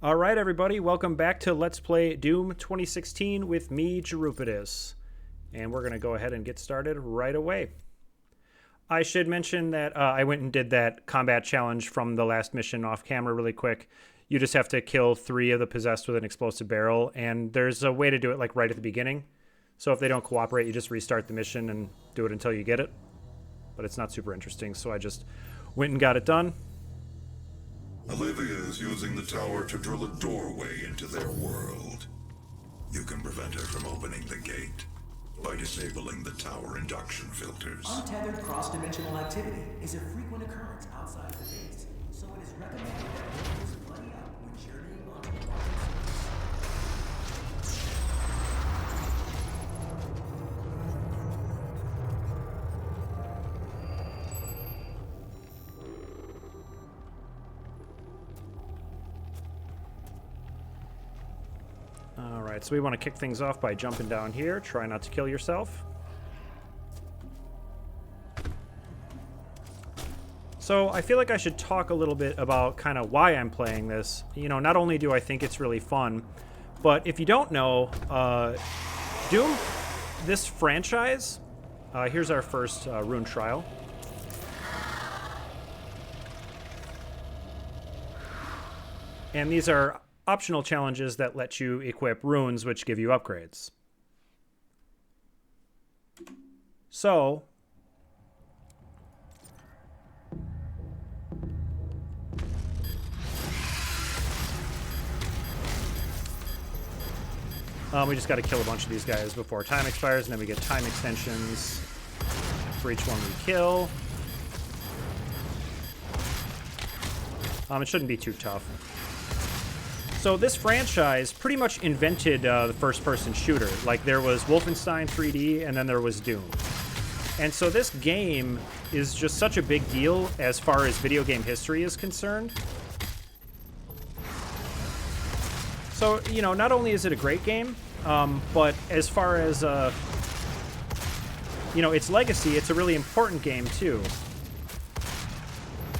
All right, everybody, welcome back to Let's Play Doom 2016 with me, Jerupidus. And we're going to go ahead and get started right away. I should mention that I went and did that combat challenge from the last mission off camera really quick. You just have to kill 3 of the possessed with an explosive barrel, and there's a way to do it like right at the beginning. So if they don't cooperate, you just restart the mission and do it until you get it. But it's not super interesting, so I just went and got it done. Olivia is using the tower to drill a doorway into their world. You can prevent her from opening the gate by disabling the tower induction filters. Untethered cross-dimensional activity is a frequent occurrence outside the base, so it is recommended that players buddy up when journeying onto the market Alright, so we want to kick things off by jumping down here. Try not to kill yourself. So I feel like I should talk a little bit about kind of why I'm playing this. You know, not only do I think it's really fun, but if you don't know, Doom, this franchise, here's our first rune trial. And these are optional challenges that let you equip runes, which give you upgrades. So, we just got to kill a bunch of these guys before time expires, and then we get time extensions for each one we kill. It shouldn't be too tough. So this franchise pretty much invented the first-person shooter. Like, there was Wolfenstein 3D, and then there was Doom. And so this game is just such a big deal as far as video game history is concerned. So, you know, not only is it a great game, but as far as, you know, its legacy, it's a really important game, too.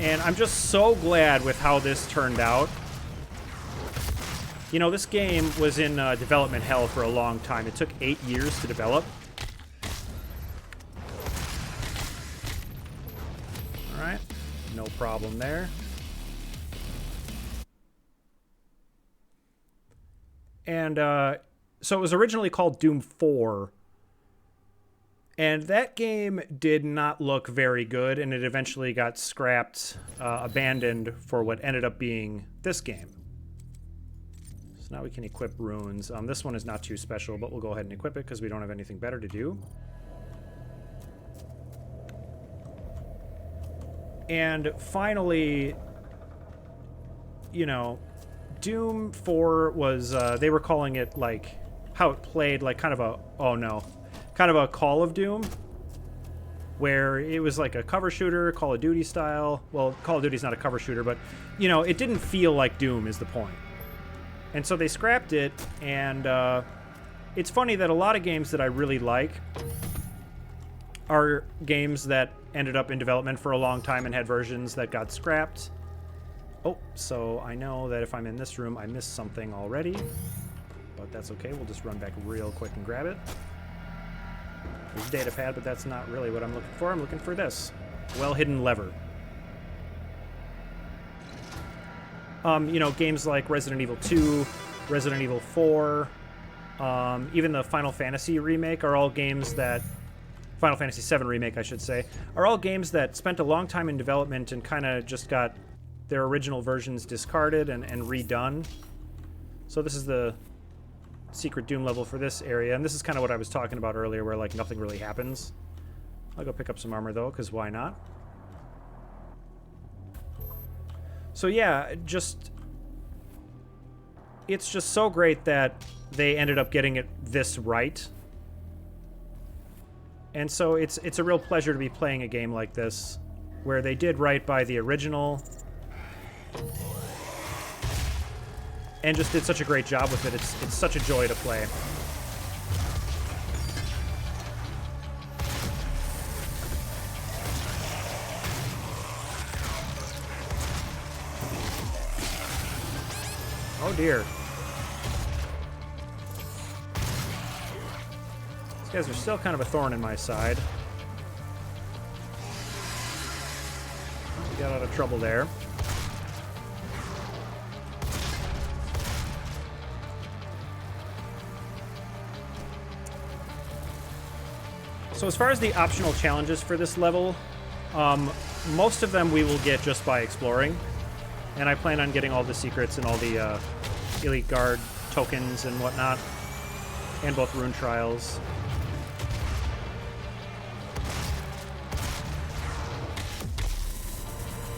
And I'm just so glad with how this turned out. You know, this game was in development hell for a long time. It took 8 years to develop. All right, no problem there. And so it was originally called Doom 4. And that game did not look very good, and it eventually got scrapped, abandoned for what ended up being this game. So now we can equip runes. This one is not too special, but we'll go ahead and equip it because we don't have anything better to do. And finally, you know, Doom 4 was, they were calling it, like, how it played, like, kind of a, oh no, kind of a Call of Doom, where it was like a cover shooter, Call of Duty style. Well, Call of Duty's not a cover shooter, but, you know, it didn't feel like Doom is the point. And so they scrapped it, and it's funny that a lot of games that I really like are games that ended up in development for a long time and had versions that got scrapped. Oh, so I know that if I'm in this room, I missed something already, but that's okay. We'll just run back real quick and grab it. There's a data pad, but that's not really what I'm looking for. I'm looking for this well-hidden lever. You know, games like Resident Evil 2, Resident Evil 4, even the Final Fantasy remake are all games that... Final Fantasy 7 remake, I should say, are all games that spent a long time in development and kind of just got their original versions discarded and redone. So this is the secret Doom level for this area, and this is kind of what I was talking about earlier, where, like, nothing really happens. I'll go pick up some armor, though, because why not? So yeah, it's just so great that they ended up getting it this right. And so it's a real pleasure to be playing a game like this, where they did right by the original, and just did such a great job with it. It's such a joy to play. Oh dear. These guys are still kind of a thorn in my side. We got out of trouble there. So as far as the optional challenges for this level, most of them we will get just by exploring. And I plan on getting all the secrets and all the Elite Guard tokens and whatnot. And both rune trials.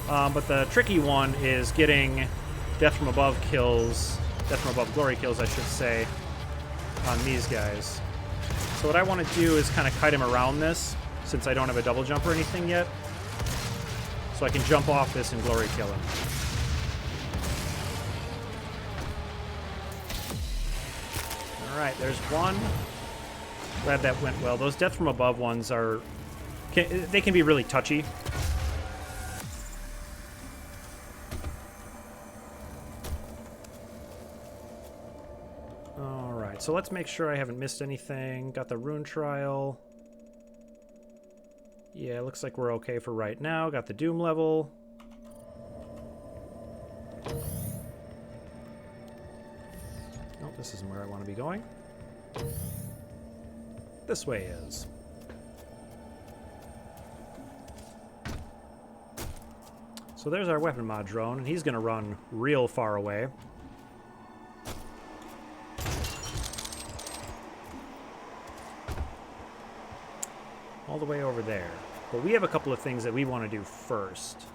But the tricky one is getting Death from Above kills, Death from Above glory kills, I should say, on these guys. So what I want to do is kind of kite him around this, since I don't have a double jump or anything yet. So I can jump off this and glory kill him. Alright, there's one. Glad that went well. Those Death from Above ones are... they can be really touchy. Alright, so let's make sure I haven't missed anything. Got the rune trial. Yeah, looks like we're okay for right now. Got the Doom level. Nope, this isn't where I want to be going. This way is. So there's our weapon mod drone, and he's going to run real far away. All the way over there. But we have a couple of things that we want to do first.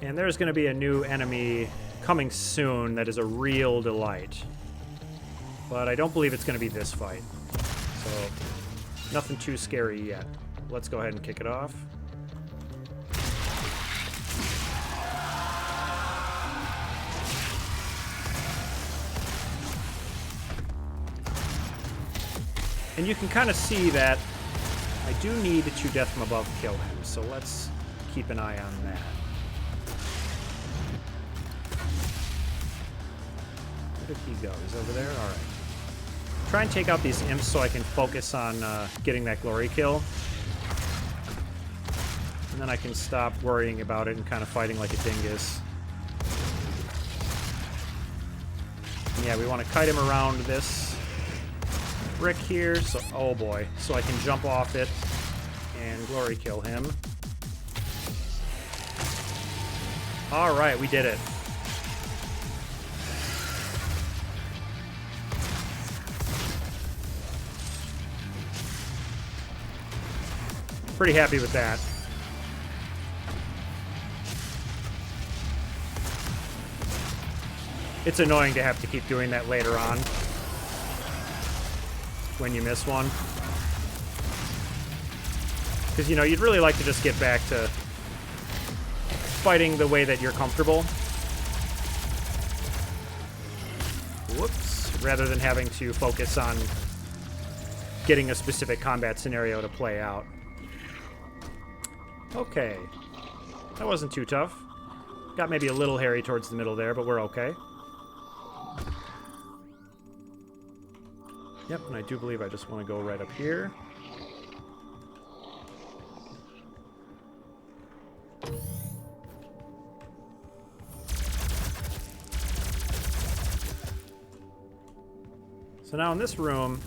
And there's going to be a new enemy coming soon that is a real delight. But I don't believe it's going to be this fight. So, nothing too scary yet. Let's go ahead and kick it off. And you can kind of see that I do need to Death from Above kill him. So let's keep an eye on that. Where did he go? He's over there? Alright. Try and take out these imps so I can focus on getting that glory kill. And then I can stop worrying about it and kind of fighting like a dingus. And yeah, we want to kite him around this brick here. So, oh boy. So I can jump off it and glory kill him. Alright, we did it. Pretty happy with that. It's annoying to have to keep doing that later on when you miss one. Because, you know, you'd really like to just get back to fighting the way that you're comfortable. Whoops. Rather than having to focus on getting a specific combat scenario to play out. Okay. That wasn't too tough. Got maybe a little hairy towards the middle there, but we're okay. Yep, and I do believe I just want to go right up here. So now in this room,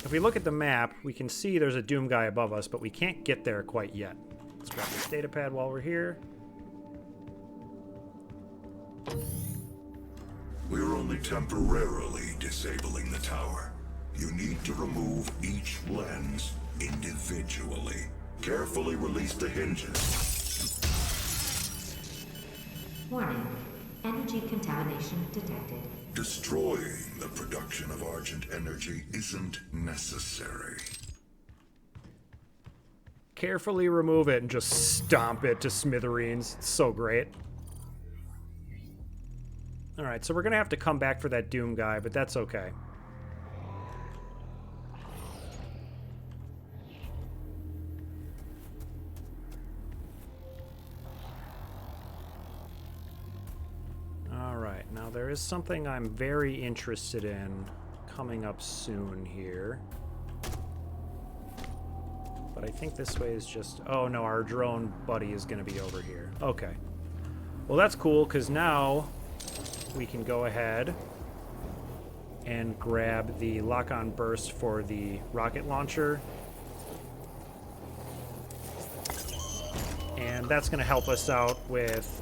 if we look at the map, we can see there's a Doom guy above us, but we can't get there quite yet. Let's grab this data pad while we're here. We're only temporarily disabling the tower. You need to remove each lens individually. Carefully release the hinges. Warning. Enemy Energy contamination detected. Destroying the production of Argent energy isn't necessary. Carefully remove it and just stomp it to smithereens. It's so great. Alright, so we're gonna have to come back for that Doom guy, but that's okay. Alright, now there is something I'm very interested in coming up soon here. But I think this way is just... Oh no, our drone buddy is going to be over here. Okay. Well, that's cool, because now we can go ahead and grab the lock-on burst for the rocket launcher. And that's going to help us out with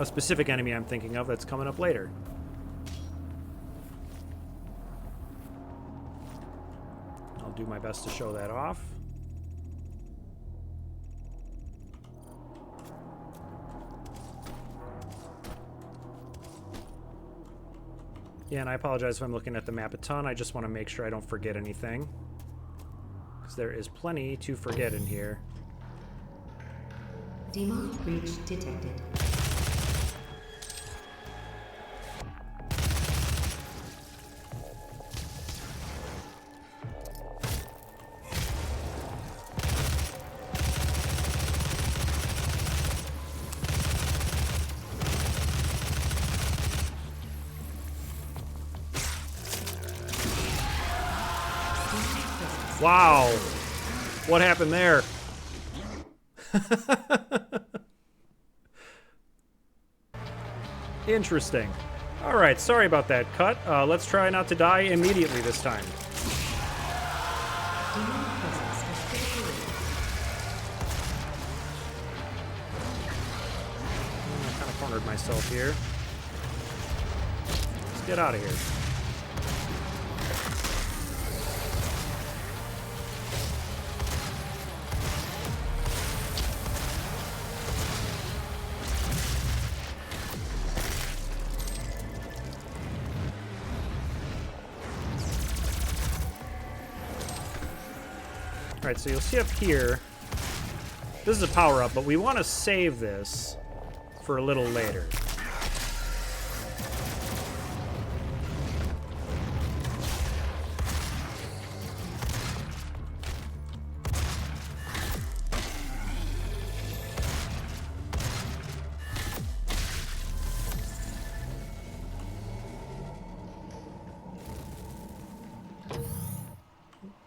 a specific enemy I'm thinking of that's coming up later. I'll do my best to show that off. Yeah, and I apologize if I'm looking at the map a ton. I just want to make sure I don't forget anything, because there is plenty to forget in here. Demon breach detected. Wow. What happened there? Interesting. All right, sorry about that cut. Let's try not to die immediately this time. I kind of cornered myself here. Let's get out of here. Alright, so you'll see up here, this is a power-up, but we want to save this for a little later.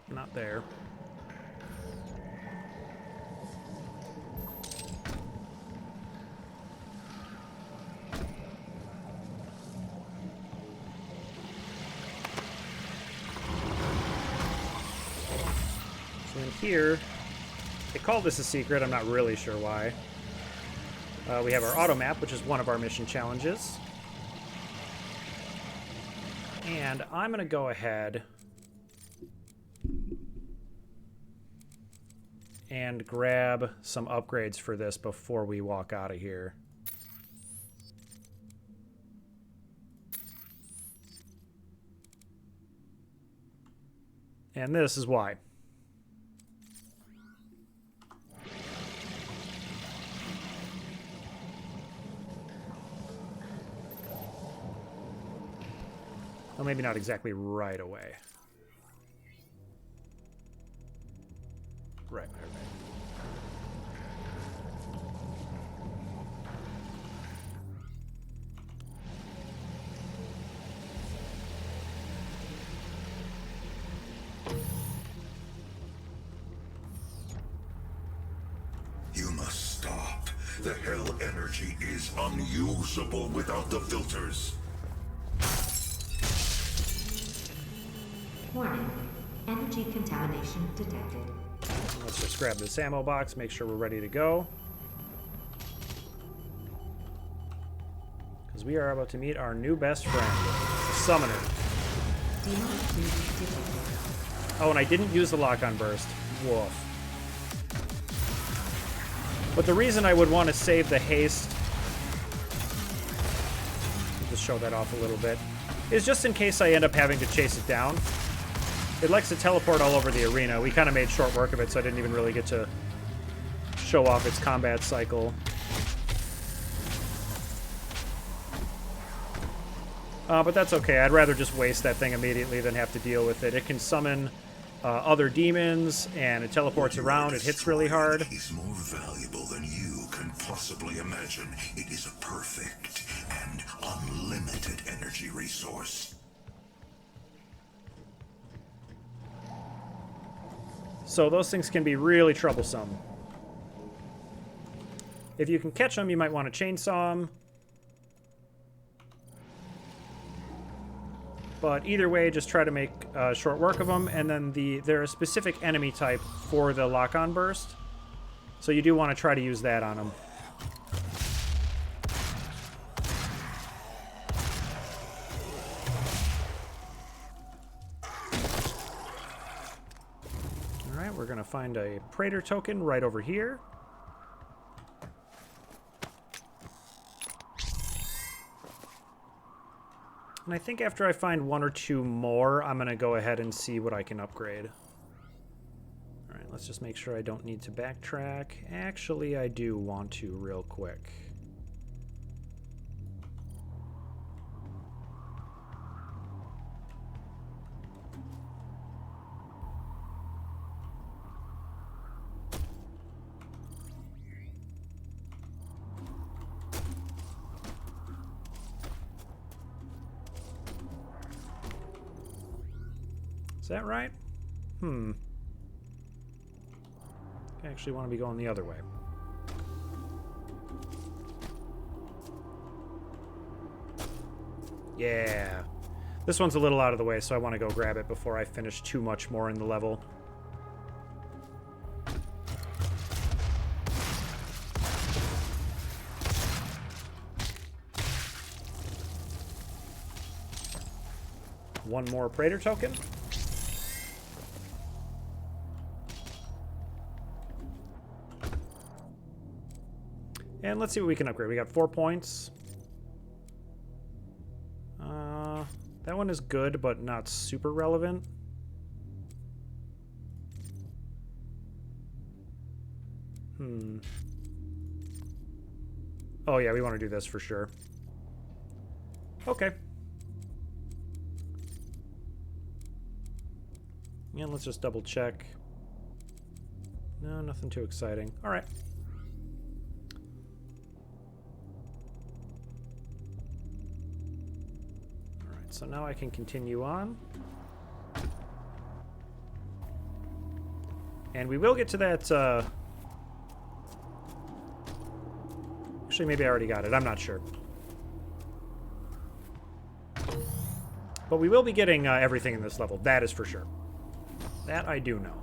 Not there. In here, they call this a secret. I'm not really sure why. We have our auto map, which is one of our mission challenges. And I'm going to go ahead and grab some upgrades for this before we walk out of here. And this is why. Well, maybe not exactly right away. Right. You must stop. The hell energy is unusable without the filters. Warning. Energy contamination detected. Let's just grab this ammo box, make sure we're ready to go. Because we are about to meet our new best friend, the Summoner. Oh, and I didn't use the lock-on burst. Woof. But the reason I would want to save the haste just show that off a little bit, is just in case I end up having to chase it down. It likes to teleport all over the arena. We kind of made short work of it, so I didn't even really get to show off its combat cycle. But that's okay. I'd rather just waste that thing immediately than have to deal with it. It can summon other demons, and it teleports around. It hits really hard. Is more valuable than you can possibly imagine. It is a perfect and unlimited energy resource. So those things can be really troublesome. If you can catch them, you might want to chainsaw them. But either way, just try to make short work of them. And then they're a specific enemy type for the lock-on burst. So you do want to try to use that on them. Alright, we're going to find a Praetor token right over here. And I think after I find one or two more, I'm going to go ahead and see what I can upgrade. Alright, let's just make sure I don't need to backtrack. Actually, I do want to real quick. Is that right? I actually want to be going the other way. Yeah. This one's a little out of the way, so I want to go grab it before I finish too much more in the level. One more Praetor token. And let's see what we can upgrade. We got 4 points. That one is good, but not super relevant. Oh yeah, we want to do this for sure. Okay. And let's just double check. No, nothing too exciting. All right. All right, so now I can continue on. And we will get to that, actually, maybe I already got it. I'm not sure. But we will be getting everything in this level. That is for sure. That I do know.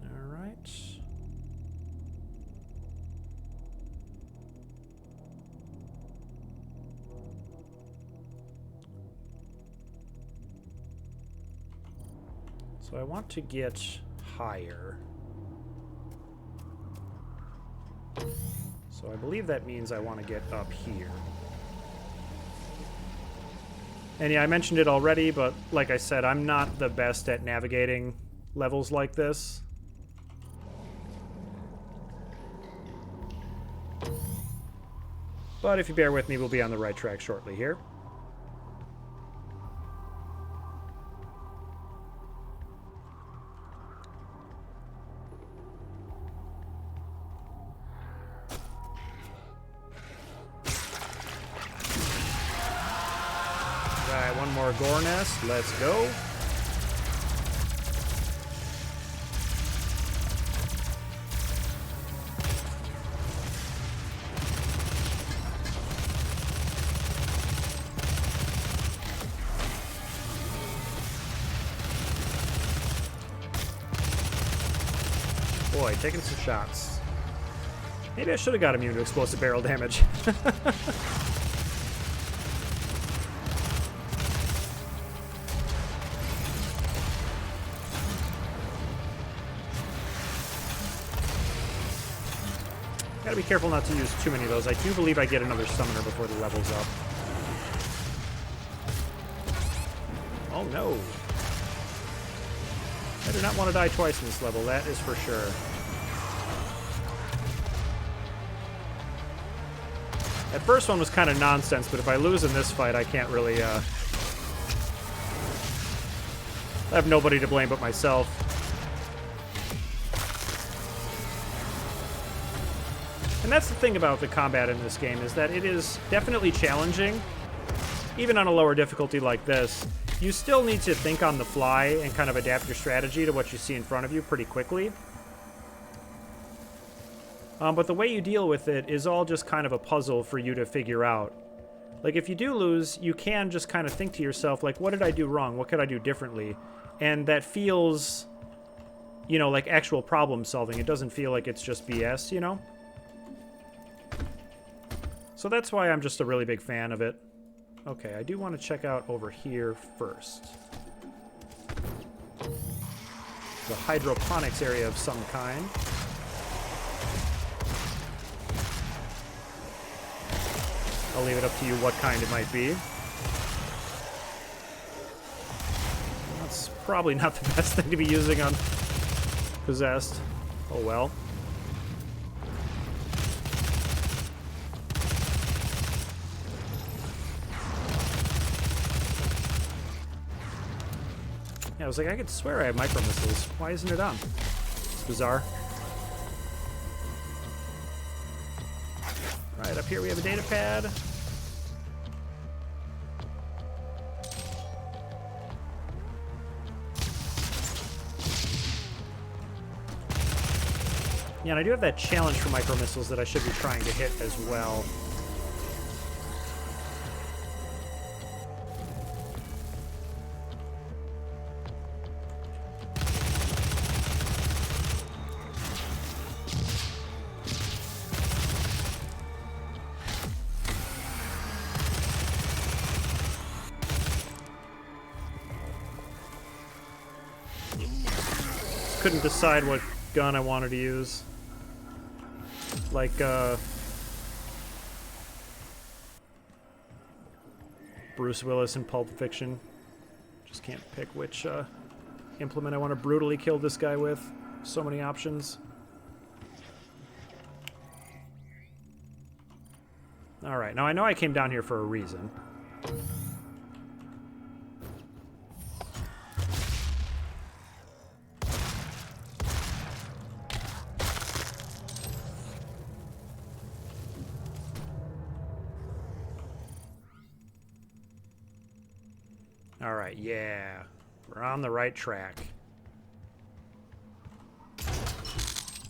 All right. So I want to get higher. So I believe that means I want to get up here. And yeah, I mentioned it already, but like I said, I'm not the best at navigating levels like this. But if you bear with me, we'll be on the right track shortly here. One more gore nest. Let's go. Boy, taking some shots. Maybe I should have got immune to explosive barrel damage. Gotta be careful not to use too many of those. I do believe I get another summoner before the level's up. Oh no. I do not want to die twice in this level, that is for sure. That first one was kind of nonsense, but if I lose in this fight, I can't really, I have nobody to blame but myself. And that's the thing about the combat in this game, is that it is definitely challenging. Even on a lower difficulty like this, you still need to think on the fly and kind of adapt your strategy to what you see in front of you pretty quickly. But the way you deal with it is all just kind of a puzzle for you to figure out. Like, if you do lose, you can just kind of think to yourself, like, what did I do wrong? What could I do differently? And that feels, you know, like actual problem solving. It doesn't feel like it's just BS, you know? So that's why I'm just a really big fan of it. Okay, I do want to check out over here first. The hydroponics area of some kind. I'll leave it up to you what kind it might be. That's probably not the best thing to be using on Possessed. Oh well. Yeah, I was like, I could swear I have micro missiles. Why isn't it on? It's bizarre. Right, up here we have a data pad. Yeah, and I do have that challenge for micro missiles that I should be trying to hit as well. Couldn't decide what gun I wanted to use. Like, Bruce Willis in Pulp Fiction. Just can't pick which implement I want to brutally kill this guy with. So many options. Alright, now I know I came down here for a reason. Alright, yeah. We're on the right track.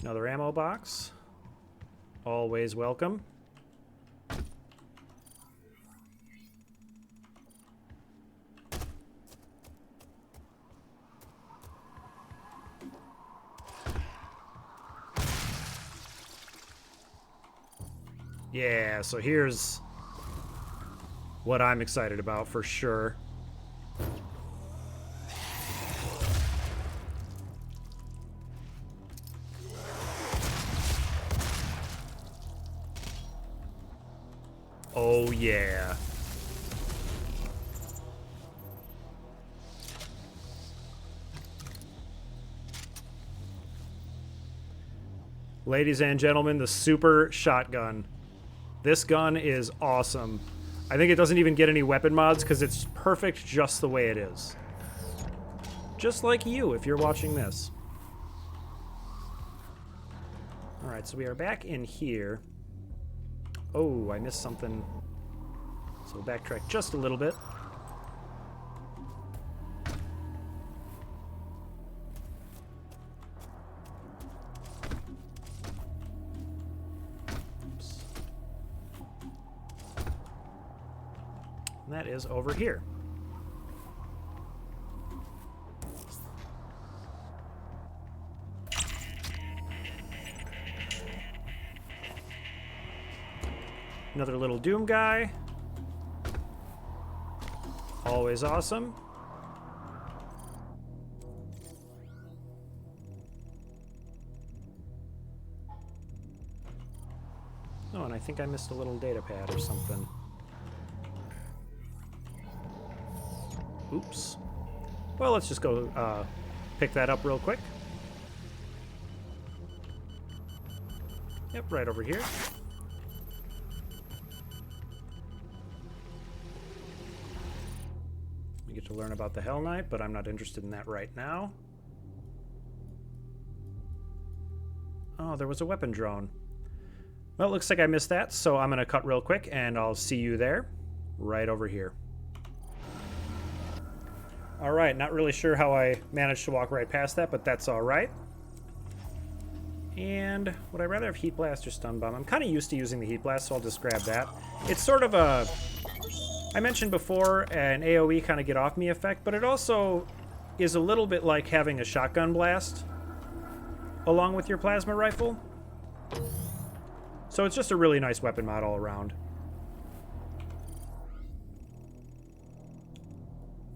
Another ammo box. Always welcome. Yeah, so here's what I'm excited about for sure. Oh, yeah. Ladies and gentlemen, the super shotgun. This gun is awesome. I think it doesn't even get any weapon mods because it's perfect just the way it is. Just like you if you're watching this. Alright, so we are back in here. Oh, I missed something. So we'll backtrack just a little bit. Oops. And that is over here. Another little Doom guy. Always awesome. Oh, and I think I missed a little data pad or something. Oops. Well, let's just go pick that up real quick. Yep, right over here. We get to learn about the Hell Knight, but I'm not interested in that right now. Oh, there was a weapon drone. Well, it looks like I missed that, so I'm going to cut real quick, and I'll see you there, right over here. All right, not really sure how I managed to walk right past that, but that's all right. And would I rather have Heat Blast or Stun Bomb? I'm kind of used to using the Heat Blast, so I'll just grab that. It's sort of a, I mentioned before, an AoE kind of get off me effect, but it also is a little bit like having a shotgun blast along with your plasma rifle. So it's just a really nice weapon mod all around.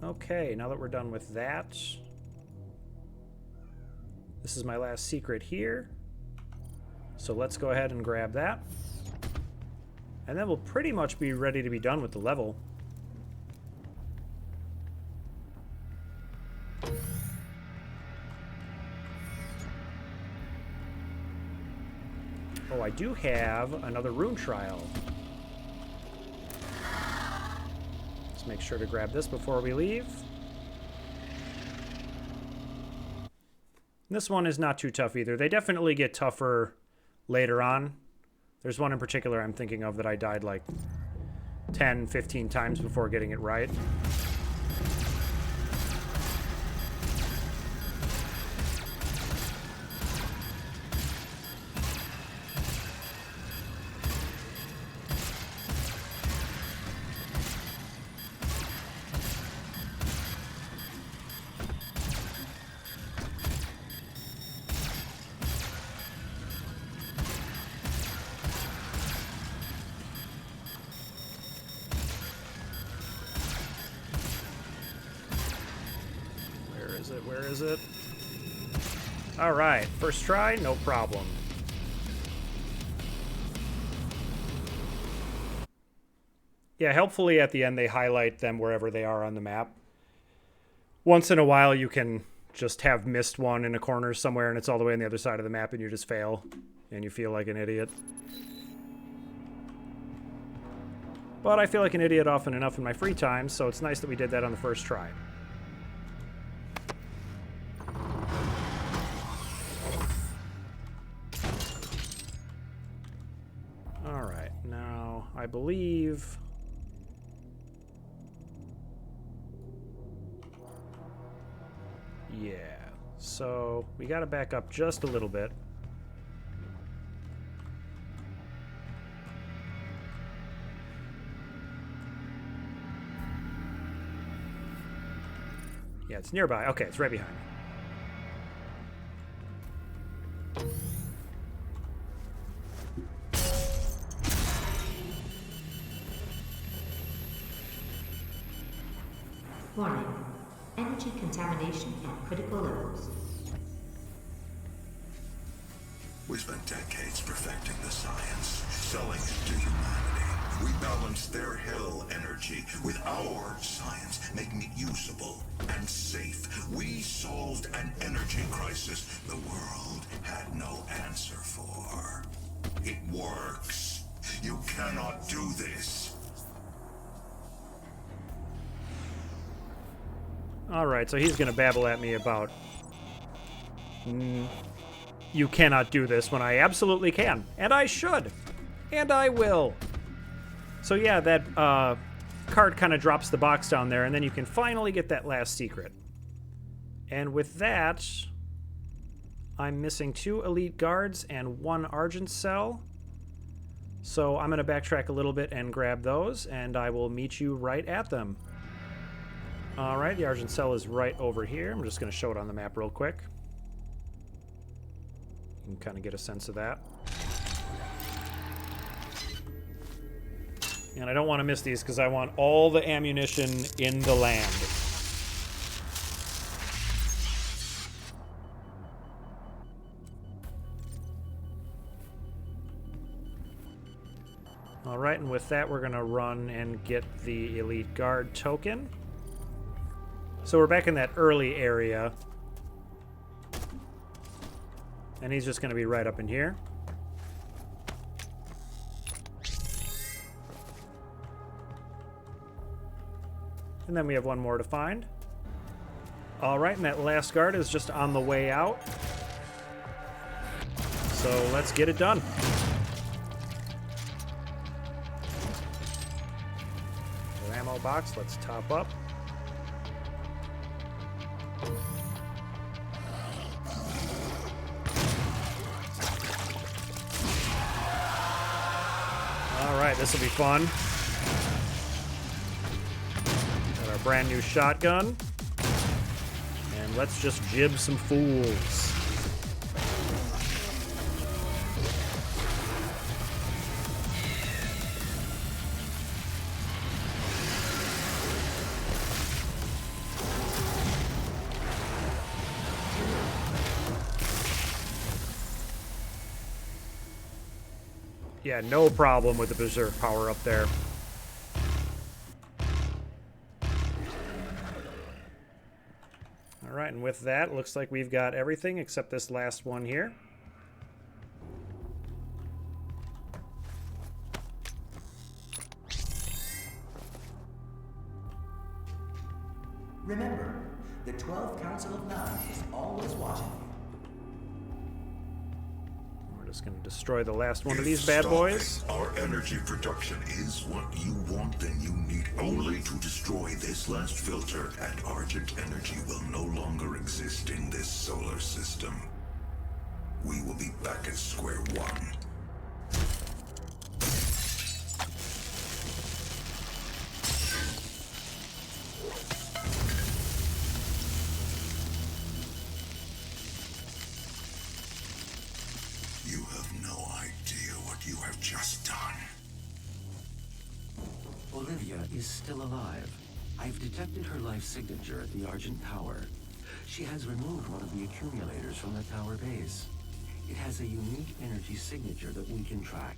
Okay, now that we're done with that, this is my last secret here. So let's go ahead and grab that. And then we'll pretty much be ready to be done with the level. Oh, I do have another rune trial. Let's make sure to grab this before we leave. This one is not too tough either. They definitely get tougher later on. There's one in particular I'm thinking of that I died like 10, 15 times before getting it right. Where is it? All right, first try, no problem. Yeah, helpfully at the end they highlight them wherever they are on the map. Once in a while you can just have missed one in a corner somewhere and it's all the way on the other side of the map and you just fail and you feel like an idiot. But I feel like an idiot often enough in my free time, so it's nice that we did that on the first try. Alright, now I believe... Yeah, so we gotta back up just a little bit. Yeah, it's nearby. Okay, it's right behind me. Warning. Energy contamination at critical levels. We spent decades perfecting the science, selling it to humanity. We balanced their hell energy with our science, making it usable and safe. We solved an energy crisis the world had no answer for. It works. You cannot do this. Alright, so he's going to babble at me about you cannot do this when I absolutely can. And I should. And I will. So yeah, that card kind of drops the box down there, and then you can finally get that last secret. And with that, I'm missing 2 elite guards and 1 Argent cell. So I'm going to backtrack a little bit and grab those, and I will meet you right at them. Alright, the Argent cell is right over here. I'm just going to show it on the map real quick. You can kind of get a sense of that. And I don't want to miss these because I want all the ammunition in the land. All right, and with that, we're going to run and get the Elite Guard token. So we're back in that early area. And he's just going to be right up in here. And then we have one more to find. All right, and that last guard is just on the way out. So let's get it done. Ammo box, let's top up. All right, this will be fun. Got our brand new shotgun. And let's just jib some fools. Yeah, no problem with the Berserk power up there. All right, and with that, looks like we've got everything except this last one here. Remember, the 12 Council of Nine is always watching you. We're just going to destroy the last one of If these bad stopping boys. Our energy production is what you want, then you need only to destroy this last filter, and Argent energy will no longer exist in this solar system. We will be back at square one. You have no idea what you have just done. Olivia is still alive. I've detected her life signature at the Argent Tower. She has removed one of the accumulators from the tower base. It has a unique energy signature that we can track.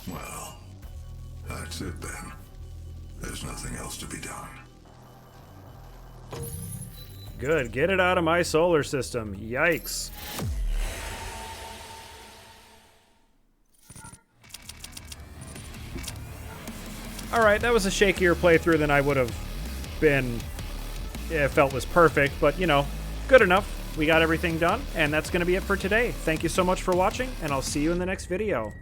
Well, that's it then. There's nothing else to be done. Good, get it out of my solar system. Yikes. Alright, that was a shakier playthrough than I would have been felt was perfect, but, you know, good enough. We got everything done, and that's going to be it for today. Thank you so much for watching, and I'll see you in the next video.